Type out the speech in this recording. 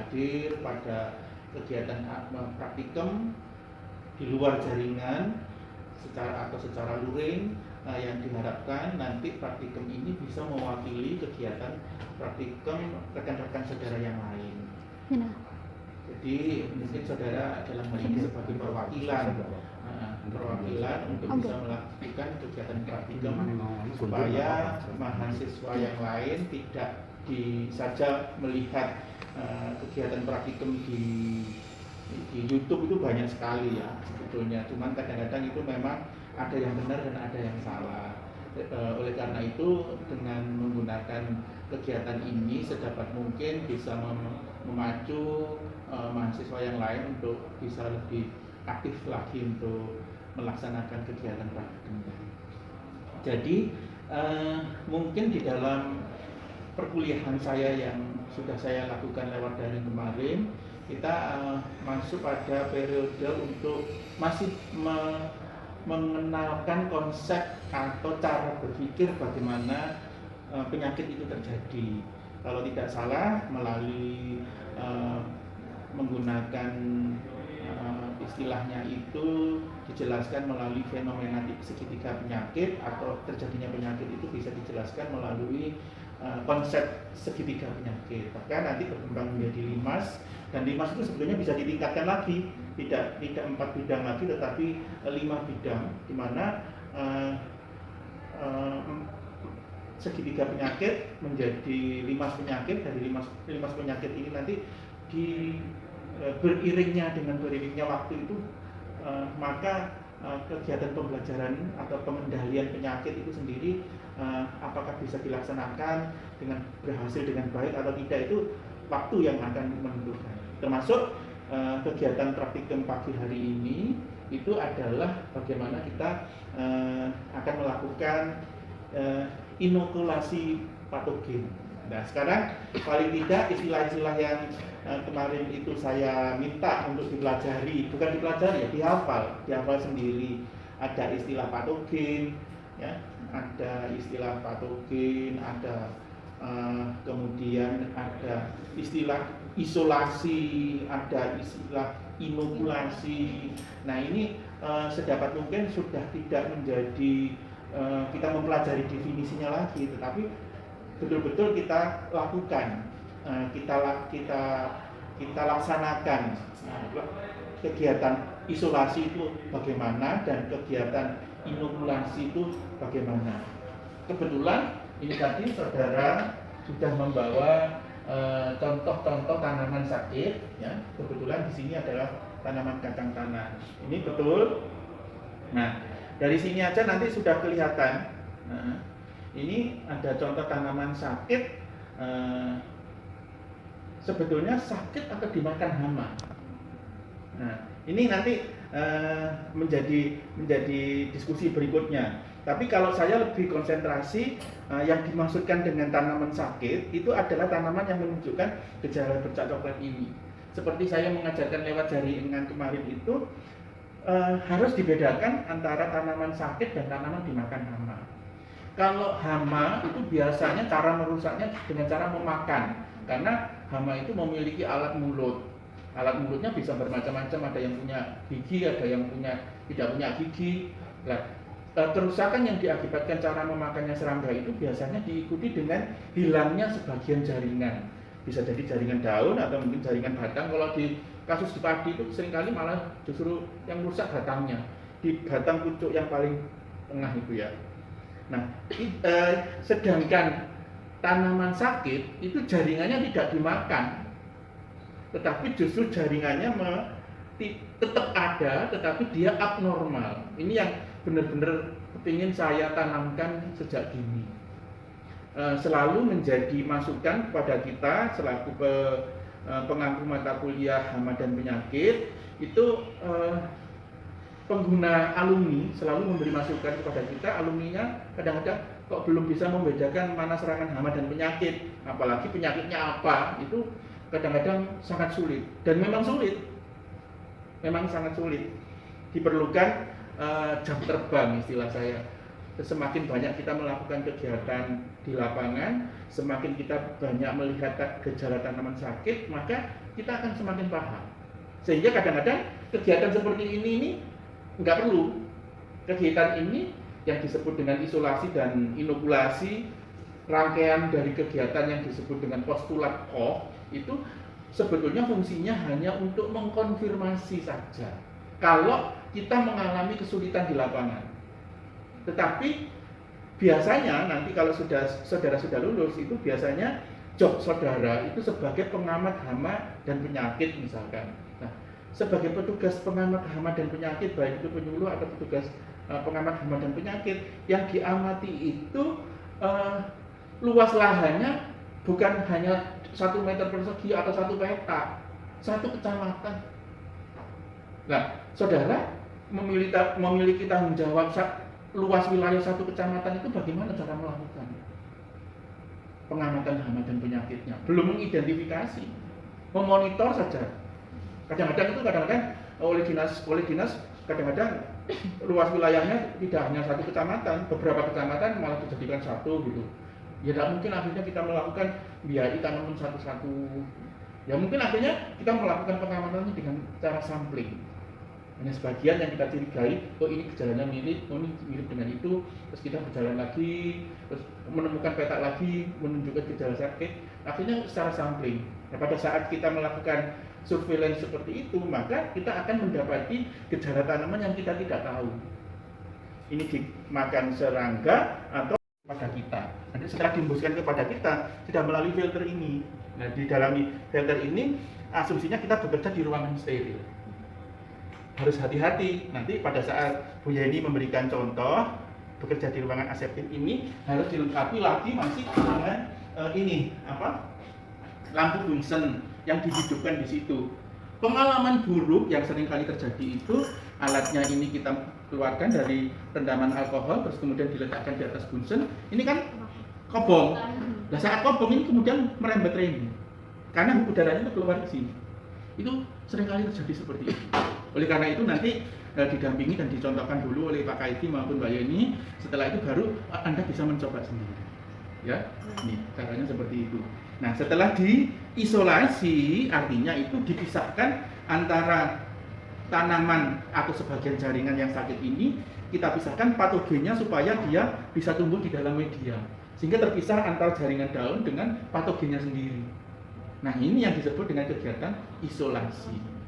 hadir pada kegiatan praktikum di luar jaringan secara luring, yang diharapkan nanti praktikum ini bisa mewakili kegiatan praktikum rekan-rekan saudara yang lain. Jadi mungkin saudara dalam hal ini sebagai perwakilan untuk bisa melakukan kegiatan praktikum supaya mahasiswa yang lain tidak saja melihat kegiatan praktikum di YouTube itu banyak sekali ya sebetulnya, cuman kadang-kadang itu memang ada yang benar dan ada yang salah. Oleh karena itu dengan menggunakan kegiatan ini sedapat mungkin bisa memacu mahasiswa yang lain untuk bisa lebih aktif lagi untuk melaksanakan kegiatan praktikum. Jadi mungkin di dalam perkuliahan saya yang sudah saya lakukan lewat daring kemarin, kita masuk pada periode untuk masih mengenalkan konsep atau cara berpikir bagaimana penyakit itu terjadi. Kalau tidak salah melalui menggunakan istilahnya itu dijelaskan melalui fenomena segitiga penyakit, atau terjadinya penyakit itu bisa dijelaskan melalui konsep segitiga penyakit. Bahkan nanti berkembang menjadi LIMAS, dan LIMAS itu sebetulnya bisa ditingkatkan lagi, tidak 4 bidang lagi tetapi 5 bidang, di mana segitiga penyakit menjadi LIMAS penyakit. Dari LIMAS penyakit ini nanti beriringnya waktu itu maka kegiatan pembelajaran atau pengendalian penyakit itu sendiri apakah bisa dilaksanakan berhasil dengan baik atau tidak, itu waktu yang akan menentukan. Termasuk kegiatan praktikum pagi hari ini itu adalah bagaimana kita akan melakukan inokulasi patogen. Nah, sekarang paling tidak istilah-istilah yang kemarin itu saya minta untuk dipelajari, bukan dipelajari ya, dihafal sendiri. Ada istilah patogen, ya, ada istilah patogen, ada kemudian ada istilah isolasi, ada istilah inokulasi. Nah, ini sedapat mungkin sudah tidak menjadi kita mempelajari definisinya lagi, tetapi betul-betul kita lakukan, kita laksanakan kegiatan isolasi itu bagaimana dan kegiatan inokulasi itu bagaimana. Kebetulan ini tadi saudara sudah membawa contoh-contoh tanaman sakit, ya. Kebetulan di sini adalah tanaman kacang tanah. Ini betul. Nah, dari sini aja nanti sudah kelihatan. Nah, ini ada contoh tanaman sakit. Sebetulnya sakit atau dimakan hama. Nah, ini nanti menjadi diskusi berikutnya. Tapi kalau saya lebih konsentrasi, yang dimaksudkan dengan tanaman sakit itu adalah tanaman yang menunjukkan gejala bercak coklat ini. Seperti saya mengajarkan lewat jaringan kemarin itu, harus dibedakan antara tanaman sakit dan tanaman dimakan hama. Kalau hama itu biasanya cara merusaknya dengan cara memakan, karena hama itu memiliki alat mulut. Alat mulutnya bisa bermacam-macam, ada yang punya gigi, ada yang tidak punya gigi. Nah, kerusakan yang diakibatkan cara memakannya serangga itu biasanya diikuti dengan hilangnya sebagian jaringan. Bisa jadi jaringan daun atau mungkin jaringan batang. Kalau di kasus di padi itu seringkali malah justru yang rusak batangnya, di batang pucuk yang paling tengah itu ya. Nah, sedangkan tanaman sakit itu jaringannya tidak dimakan, tetapi justru jaringannya tetap ada, tetapi dia abnormal. Ini yang benar-benar ingin saya tanamkan sejak dini. Selalu menjadi masukan kepada kita selaku pengampu mata kuliah hama dan penyakit itu. Pengguna alumni selalu memberi masukan kepada kita. Alumninya kadang-kadang kok belum bisa membedakan mana serangan hama dan penyakit, apalagi penyakitnya apa, itu kadang-kadang sangat sulit. Dan memang sulit, memang sangat sulit. Diperlukan jam terbang istilah saya semakin banyak kita melakukan kegiatan di lapangan, semakin kita banyak melihat gejala tanaman sakit, maka kita akan semakin paham. Sehingga kadang-kadang kegiatan seperti ini nggak perlu. Kegiatan ini yang disebut dengan isolasi dan inokulasi, rangkaian dari kegiatan yang disebut dengan postulat Koch itu sebetulnya fungsinya hanya untuk mengkonfirmasi saja kalau kita mengalami kesulitan di lapangan. Tetapi biasanya nanti kalau saudara sudah lulus itu biasanya job saudara itu sebagai pengamat hama dan penyakit misalkan. Nah, sebagai petugas pengamat hama dan penyakit, baik itu penyuluh atau petugas pengamat hama dan penyakit, yang diamati itu luas lahannya bukan hanya 1 meter persegi atau 1 peta, 1 kecamatan. Nah, saudara memiliki tanggung jawab luas wilayah 1 kecamatan itu bagaimana cara melakukan pengamatan hama dan penyakitnya? Belum mengidentifikasi, memonitor saja. Kadang-kadang oleh dinas kadang-kadang luas wilayahnya tidak hanya 1 kecamatan, beberapa kecamatan malah dijadikan 1 gitu. Ya tidak mungkin akhirnya kita melakukan biaya tanaman satu-satu. Ya mungkin akhirnya kita melakukan pengamatannya dengan cara sampling. Hanya sebagian yang kita curigai, oh ini gejalanya mirip, oh ini mirip dengan itu, terus kita berjalan lagi, terus menemukan peta lagi, menunjukkan gejala sakit, akhirnya secara sampling. Nah, pada saat kita melakukan surveillance seperti itu, maka kita akan mendapati gejala tanaman yang kita tidak tahu. Ini dimakan serangga atau pada kita. Nanti setelah diembuskan kepada kita, sudah melalui filter ini. Nah, di dalam filter ini, asumsinya kita bekerja di ruangan steril. Harus hati-hati, nanti pada saat Bu Yeni memberikan contoh bekerja di ruangan aseptik ini harus dilengkapi lagi masih dengan lampu Bunsen yang dihidupkan di situ. Pengalaman buruk yang sering kali terjadi itu, alatnya ini kita keluarkan dari rendaman alkohol terus kemudian diletakkan di atas Bunsen, ini kan kobong. Nah, saat kobong ini kemudian merembet-rembet karena udaranya itu keluar ke sini. Itu sering kali terjadi seperti itu. Oleh karena itu nanti didampingi dan dicontohkan dulu oleh Pak Kaiti maupun Mbak Yeni. Setelah itu baru Anda bisa mencoba sendiri. Ya, ini caranya seperti itu. Nah, setelah diisolasi, artinya itu dipisahkan antara tanaman atau sebagian jaringan yang sakit ini, kita pisahkan patogennya supaya dia bisa tumbuh di dalam media. Sehingga terpisah antara jaringan daun dengan patogennya sendiri. Nah, ini yang disebut dengan kegiatan isolasi.